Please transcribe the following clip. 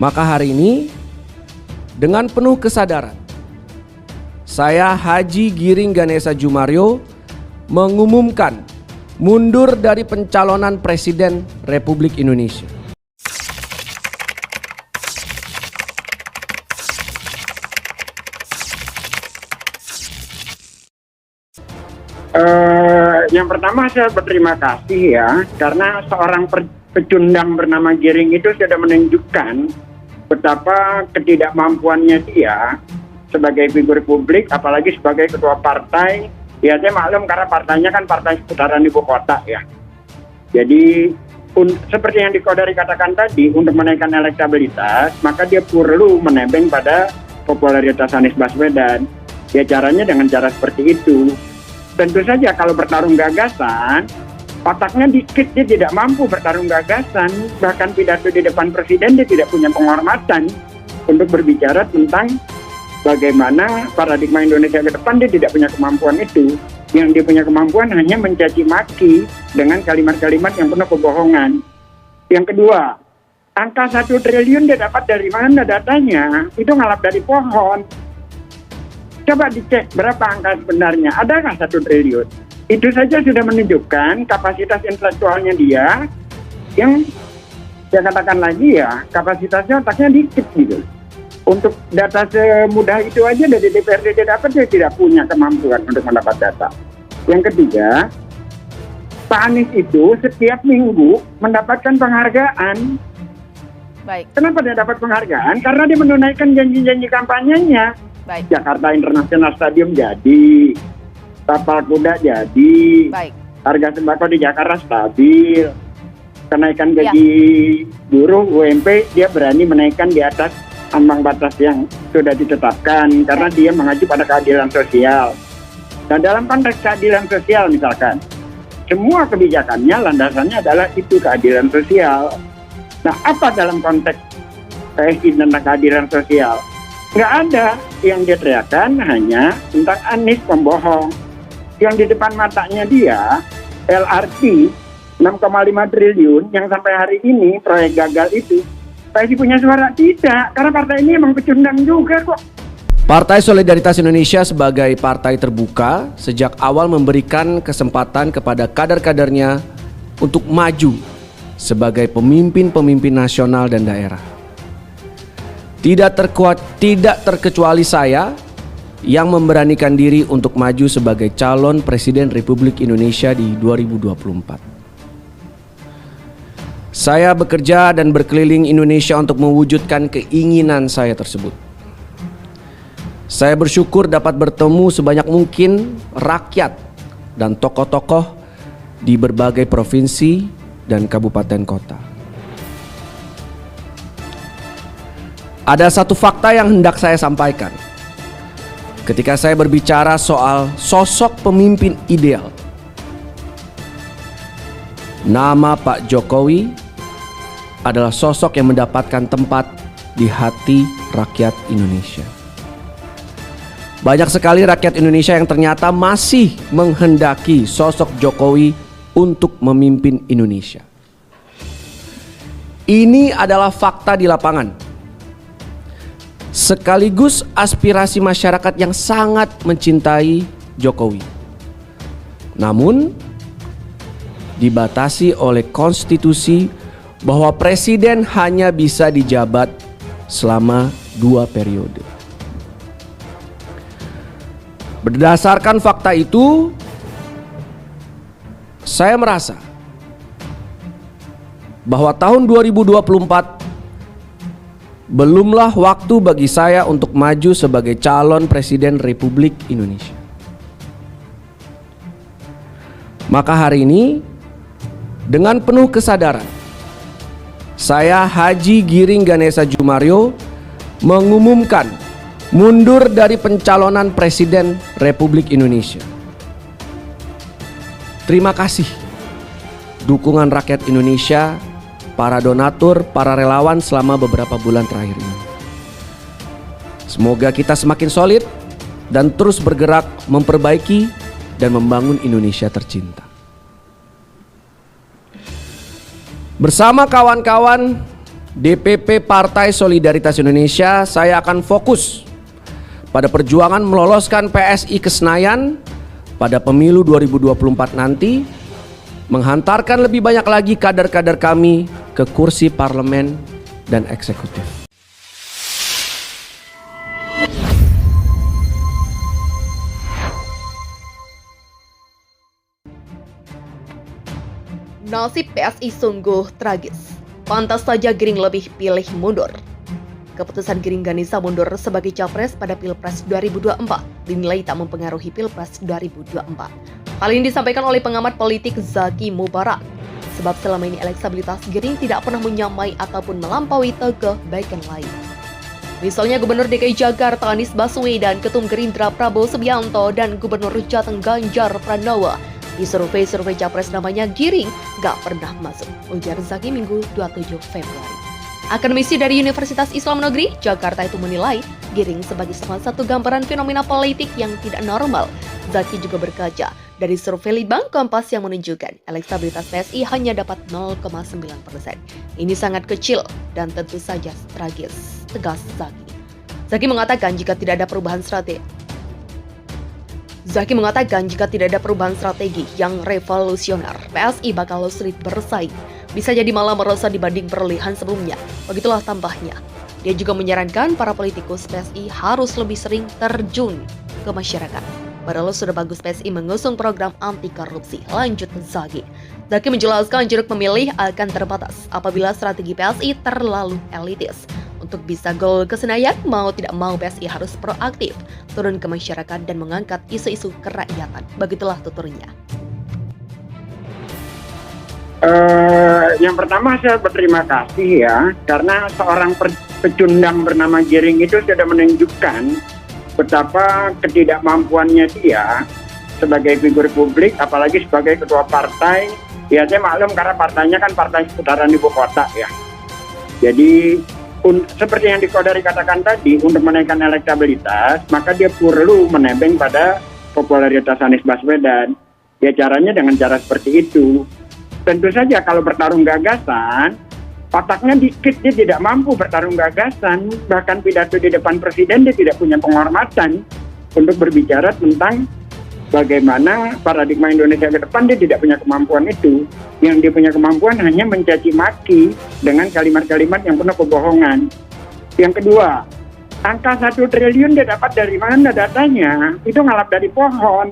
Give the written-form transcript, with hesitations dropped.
Maka hari ini, dengan penuh kesadaran, saya Haji Giring Ganesha Djumario mengumumkan mundur dari pencalonan Presiden Republik Indonesia. Yang pertama saya berterima kasih ya, karena seorang pecundang bernama Giring itu sudah menunjukkan betapa ketidakmampuannya dia sebagai figur publik, apalagi sebagai ketua partai. Ya saya maklum karena partainya kan partai seputaran ibu kota ya. Jadi seperti yang Kodari katakan tadi, untuk menaikkan elektabilitas, maka dia perlu menebeng pada popularitas Anies Baswedan. Ya caranya dengan cara seperti itu. Tentu saja kalau bertarung gagasan, otaknya dikit, dia tidak mampu bertarung gagasan. Bahkan pidato di depan presiden dia tidak punya penghormatan untuk berbicara tentang bagaimana paradigma Indonesia ke depan. Dia tidak punya kemampuan itu. Yang dia punya kemampuan hanya mencaci maki dengan kalimat-kalimat yang penuh kebohongan. Yang kedua, angka 1 triliun dia dapat dari mana datanya? Itu ngalap dari pohon. Coba dicek berapa angka sebenarnya, adakah 1 triliun? Itu saja sudah menunjukkan kapasitas intelektualnya dia, yang saya katakan lagi ya, kapasitasnya otaknya dikit gitu. Untuk data semudah itu aja dari DPRD dia dapat, dia tidak punya kemampuan untuk mendapat data. Yang ketiga, Pak Anies itu setiap minggu mendapatkan penghargaan. Baik. Kenapa dia dapat penghargaan? Karena dia menunaikan janji-janji kampanyenya. Baik. Jakarta International Stadium jadi, tapal kuda jadi, Baik. harga sembako di Jakarta stabil, kenaikan gaji buruh UMP dia berani menaikkan di atas ambang batas yang sudah ditetapkan karena dia mengacu pada keadilan sosial. Dan dalam konteks keadilan sosial misalkan, semua kebijakannya landasannya adalah itu keadilan sosial. Nah, apa dalam konteks tentang keadilan sosial? Nggak ada. Yang dia teriakan hanya tentang Anies pembohong. Yang di depan matanya dia, LRT 6,5 triliun yang sampai hari ini proyek gagal itu. PSI punya suara? Tidak, karena partai ini emang pecundang juga kok. Partai Solidaritas Indonesia sebagai partai terbuka sejak awal memberikan kesempatan kepada kader-kadernya untuk maju sebagai pemimpin-pemimpin nasional dan daerah. Tidak terkecuali saya yang memberanikan diri untuk maju sebagai calon Presiden Republik Indonesia di 2024. Saya bekerja dan berkeliling Indonesia untuk mewujudkan keinginan saya tersebut. Saya bersyukur dapat bertemu sebanyak mungkin rakyat dan tokoh-tokoh di berbagai provinsi dan kabupaten kota. Ada satu fakta yang hendak saya sampaikan. Ketika saya berbicara soal sosok pemimpin ideal, nama Pak Jokowi adalah sosok yang mendapatkan tempat di hati rakyat Indonesia. Banyak sekali rakyat Indonesia yang ternyata masih menghendaki sosok Jokowi untuk memimpin Indonesia. Ini adalah fakta di lapangan, sekaligus aspirasi masyarakat yang sangat mencintai Jokowi. Namun, dibatasi oleh konstitusi bahwa presiden hanya bisa dijabat selama 2 periode. Berdasarkan fakta itu, saya merasa bahwa tahun 2024 belumlah waktu bagi saya untuk maju sebagai calon Presiden Republik Indonesia. Maka hari ini, dengan penuh kesadaran, saya Haji Giring Ganesha Djumario mengumumkan mundur dari pencalonan Presiden Republik Indonesia. Terima kasih dukungan rakyat Indonesia, para donatur, para relawan selama beberapa bulan terakhir ini. Semoga kita semakin solid dan terus bergerak memperbaiki dan membangun Indonesia tercinta. Bersama kawan-kawan DPP Partai Solidaritas Indonesia, saya akan fokus pada perjuangan meloloskan PSI ke Senayan pada pemilu 2024 nanti, menghantarkan lebih banyak lagi kader-kader kami ke kursi parlemen dan eksekutif. Nasib PSI sungguh tragis. Pantas saja Giring lebih pilih mundur. Keputusan Giring Ganesa mundur sebagai capres pada Pilpres 2024 dinilai tak mempengaruhi Pilpres 2024. Hal ini disampaikan oleh pengamat politik Zaki Mubarak. Sebab selama ini elektabilitas Giring tidak pernah menyamai ataupun melampaui tokoh baik yang lain. Misalnya Gubernur DKI Jakarta Anies Baswedan, Ketum Gerindra Prabowo Subianto, dan Gubernur Jateng Ganjar Pranowo. Di survei capres namanya Giring gak pernah masuk, ujar Zaki Minggu 27 Februari. Akademisi dari Universitas Islam Negeri Jakarta itu menilai Giring sebagai salah satu gambaran fenomena politik yang tidak normal. Zaki juga berkaca dari survei Litbang Kompas yang menunjukkan elektabilitas PSI hanya dapat 0,9%. Ini sangat kecil dan tentu saja tragis, tegas Zaki. Zaki mengatakan jika tidak ada perubahan strategi yang revolusioner, PSI bakal sulit bersaing. Bisa jadi malah merosot dibanding perolehan sebelumnya. Begitulah tambahnya. Dia juga menyarankan para politikus PSI harus lebih sering terjun ke masyarakat. Padahal sudah bagus PSI mengusung program anti korupsi. Lanjut Zaki. Zaki menjelaskan jeruk pemilih akan terbatas apabila strategi PSI terlalu elitis. Untuk bisa gol ke Senayan, mau tidak mau PSI harus proaktif, turun ke masyarakat dan mengangkat isu-isu kerakyatan. Begitulah tuturnya. Yang pertama saya berterima kasih ya, karena seorang pecundang bernama Giring itu sudah menunjukkan betapa ketidakmampuannya dia sebagai figur publik, apalagi sebagai ketua partai. Ya saya maklum karena partainya kan partai seputaran ibu kota ya. Jadi seperti yang Dikodari katakan tadi, untuk menaikkan elektabilitas, maka dia perlu menebeng pada popularitas Anies Baswedan. Ya caranya dengan cara seperti itu. Tentu saja kalau bertarung gagasan, otaknya dikit, dia tidak mampu bertarung gagasan. Bahkan pidato di depan presiden dia tidak punya penghormatan untuk berbicara tentang bagaimana paradigma Indonesia ke depan. Dia tidak punya kemampuan itu. Yang dia punya kemampuan hanya mencaci maki dengan kalimat-kalimat yang penuh kebohongan. Yang kedua, angka 1 triliun dia dapat dari mana datanya? Itu ngalap dari pohon.